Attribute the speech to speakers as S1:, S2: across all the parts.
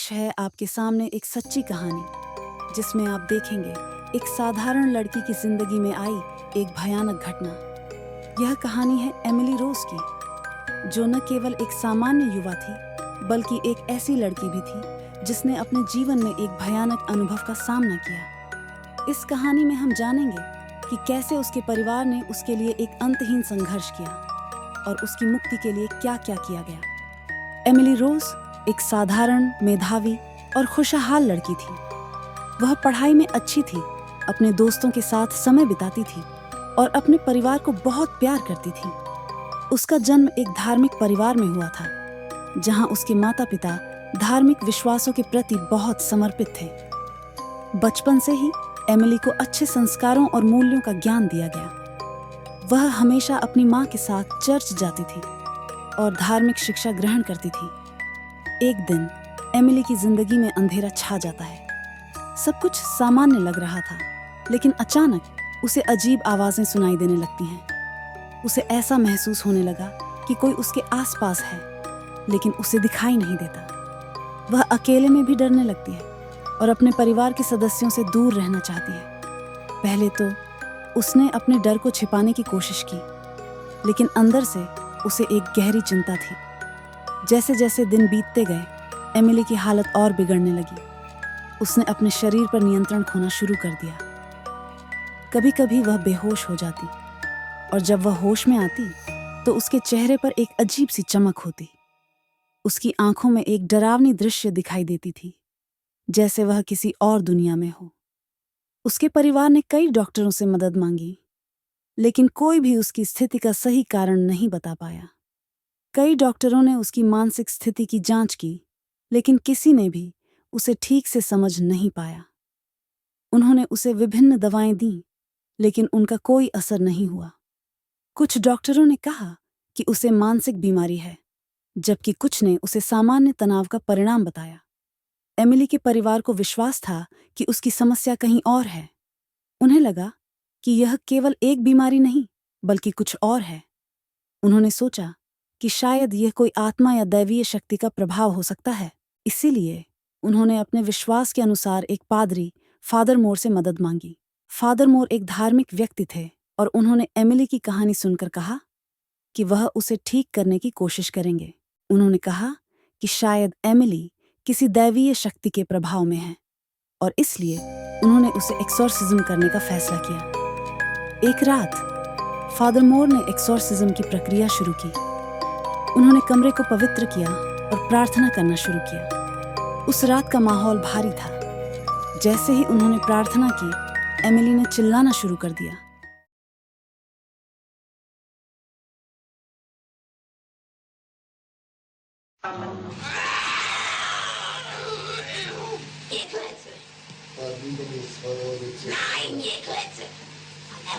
S1: पेश है आपके सामने एक सच्ची कहानी जिसमें आप देखेंगे एक साधारण लड़की की जिंदगी में आई एक भयानक घटना। यह कहानी है एमिली रोज की, जो न केवल एक सामान्य युवा थी बल्कि एक ऐसी लड़की भी थी जिसने अपने जीवन में एक भयानक अनुभव का सामना किया। इस कहानी में हम जानेंगे कि कैसे उसके परिवार ने उसके लिए एक अंतहीन संघर्ष किया और उसकी मुक्ति के लिए क्या-क्या किया गया। एमिली रोज एक साधारण, मेधावी और खुशहाल लड़की थी। वह पढ़ाई में अच्छी थी, अपने दोस्तों के साथ समय बिताती थी और अपने परिवार को बहुत प्यार करती थी। उसका जन्म एक धार्मिक परिवार में हुआ था, जहां उसके माता-पिता धार्मिक विश्वासों के प्रति बहुत समर्पित थे। बचपन से ही एमिली को अच्छे संस्कारों और मूल्यों का ज्ञान दिया गया। वह हमेशा अपनी माँ के साथ चर्च जाती थी और धार्मिक शिक्षा ग्रहण करती थी। एक दिन एमिली की जिंदगी में अंधेरा छा जाता है। सब कुछ सामान्य लग रहा था, लेकिन अचानक उसे अजीब आवाजें सुनाई देने लगती हैं। उसे ऐसा महसूस होने लगा कि कोई उसके आसपास है, लेकिन उसे दिखाई नहीं देता। वह अकेले में भी डरने लगती है और अपने परिवार के सदस्यों से दूर रहना चाहती है। पहले तो उसने अपने डर को छिपाने की कोशिश की, लेकिन अंदर से उसे एक गहरी चिंता थी। जैसे जैसे दिन बीतते गए, एमिली की हालत और बिगड़ने लगी। उसने अपने शरीर पर नियंत्रण खोना शुरू कर दिया। कभी कभी वह बेहोश हो जाती और जब वह होश में आती तो उसके चेहरे पर एक अजीब सी चमक होती। उसकी आंखों में एक डरावनी दृश्य दिखाई देती थी, जैसे वह किसी और दुनिया में हो। उसके परिवार ने कई डॉक्टरों से मदद मांगी, लेकिन कोई भी उसकी स्थिति का सही कारण नहीं बता पाया। कई डॉक्टरों ने उसकी मानसिक स्थिति की जांच की, लेकिन किसी ने भी उसे ठीक से समझ नहीं पाया। उन्होंने उसे विभिन्न दवाएं दी, लेकिन उनका कोई असर नहीं हुआ। कुछ डॉक्टरों ने कहा कि उसे मानसिक बीमारी है, जबकि कुछ ने उसे सामान्य तनाव का परिणाम बताया। एमिली के परिवार को विश्वास था कि उसकी समस्या कहीं और है। उन्हें लगा कि यह केवल एक बीमारी नहीं, बल्कि कुछ और है। उन्होंने सोचा कि शायद यह कोई आत्मा या दैवीय शक्ति का प्रभाव हो सकता है। इसीलिए उन्होंने अपने विश्वास के अनुसार एक पादरी, फादर मोर से मदद मांगी। फादर मोर एक धार्मिक व्यक्ति थे और उन्होंने एमिली की कहानी सुनकर कहा कि वह उसे ठीक करने की कोशिश करेंगे। उन्होंने कहा कि शायद एमिली किसी दैवीय शक्ति के प्रभाव में है और इसलिए उन्होंने उसे एक्सोर्सिज्म करने का फैसला किया। एक रात फादर मोर ने एक्सोर्सिज्म की प्रक्रिया शुरू की। उन्होंने कमरे को पवित्र किया और प्रार्थना करना शुरू किया। उस रात का माहौल भारी था। जैसे ही उन्होंने प्रार्थना की, एमिली ने चिल्लाना शुरू कर दिया।
S2: Nein, ihr Klötze!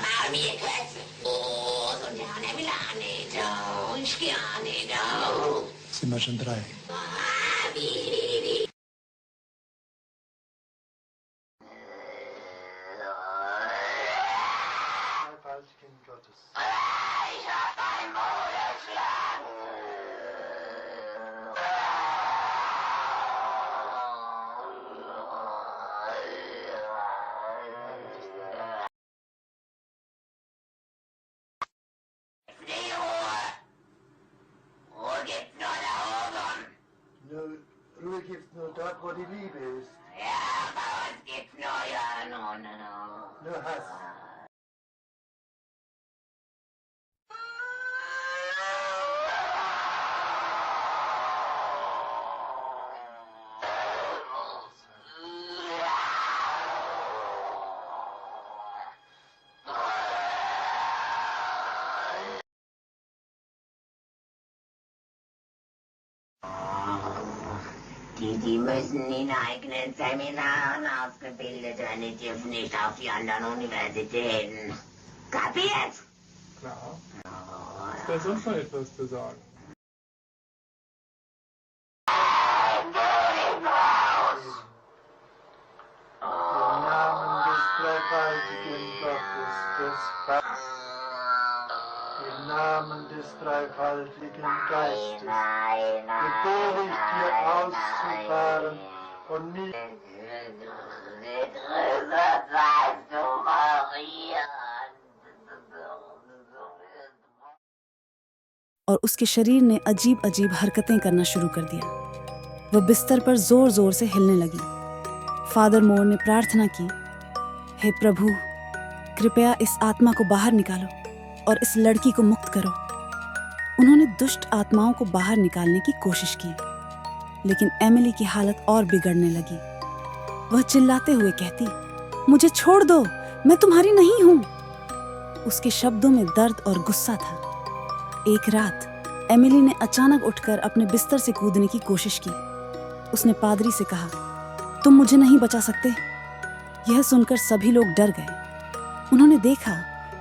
S2: Mal mir Klötze! Oh, so gerne will nicht. Oh, ich gerne nicht. Oh.
S3: Sind wir schon drei?
S2: Wie.
S3: Als Kind Gottes.
S2: Ich hab ein Moderschlag.
S3: Ruhe gibt's nur dort, wo die Liebe ist.
S2: Ja, bei uns gibt's nur ja, no.
S3: Nur Hass.
S2: Die müssen in eigenen Seminaren ausgebildet werden, die dürfen nicht auf die anderen Universitäten. Kapiert?
S4: Klar. Ist da sonst noch etwas zu sagen?
S3: Im Namen des dreifaltigen Gottes, des Vaters, im Namen des dreifaltigen Geistes, befehle ich dir auszufahren und nicht
S1: और उसके शरीर ने अजीब अजीब हरकतें करना शुरू कर दिया। वह बिस्तर पर जोर जोर से हिलने लगी। फादर मोर ने प्रार्थना की, हे प्रभु, कृपया इस आत्मा को बाहर निकालो और इस लड़की को मुक्त करो। उन्होंने दुष्ट आत्माओं को बाहर निकालने की कोशिश की, लेकिन एमिली की हालत और बिगड़ने लगी। वह चिल्लाते हुए कहती, मुझे छोड़ दो, मैं तुम्हारी नहीं हूं। उसके शब्दों में दर्द और गुस्सा था। एक रात एमिली ने अचानक उठकर अपने बिस्तर से कूदने की कोशिश की। उसने पादरी से कहा, तुम मुझे नहीं बचा सकते। यह सुनकर सभी लोग डर गए। उन्होंने देखा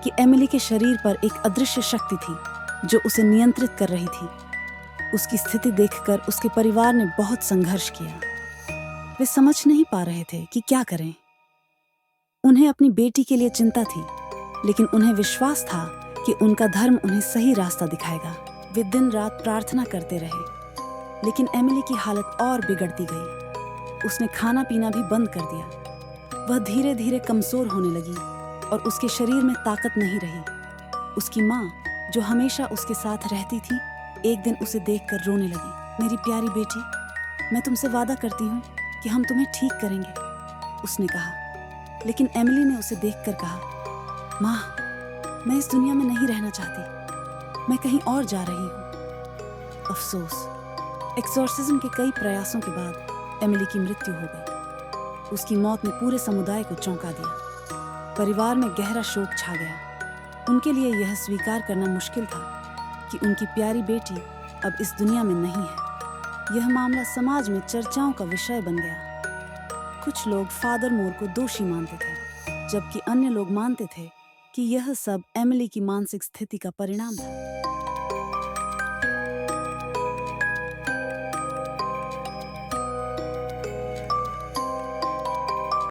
S1: कि एमिली के शरीर पर एक अदृश्य शक्ति थी जो उसे नियंत्रित कर रही थी। उसकी स्थिति देखकर उसके परिवार ने बहुत संघर्ष किया। वे समझ नहीं पा रहे थे कि क्या करें। उन्हें अपनी बेटी के लिए चिंता थी, लेकिन उन्हें विश्वास था कि उनका धर्म उन्हें सही रास्ता दिखाएगा। वे दिन रात प्रार्थना करते रहे, लेकिन एमिली की हालत और बिगड़ती गई। उसने खाना पीना भी बंद कर दिया। वह धीरे धीरे कमजोर होने लगी और उसके शरीर में ताकत नहीं रही। उसकी माँ, जो हमेशा उसके साथ रहती थी, एक दिन उसे देखकर रोने लगी। मेरी प्यारी बेटी, मैं तुमसे वादा करती हूँ कि हम तुम्हें ठीक करेंगे, उसने कहा। लेकिन एमिली ने उसे देखकर कहा, माँ, मैं इस दुनिया में नहीं रहना चाहती, मैं कहीं और जा रही हूँ। अफसोस, एक्सोर्सिज्म के कई प्रयासों के बाद एमिली की मृत्यु हो गई। उसकी मौत ने पूरे समुदाय को चौंका दिया। परिवार में गहरा शोक छा गया। उनके लिए यह स्वीकार करना मुश्किल था कि उनकी प्यारी बेटी अब इस दुनिया में नहीं है। यह मामला समाज में चर्चाओं का विषय बन गया। कुछ लोग फादर मोर को दोषी मानते थे, जबकि अन्य लोग मानते थे कि यह सब एमिली की मानसिक स्थिति का परिणाम था।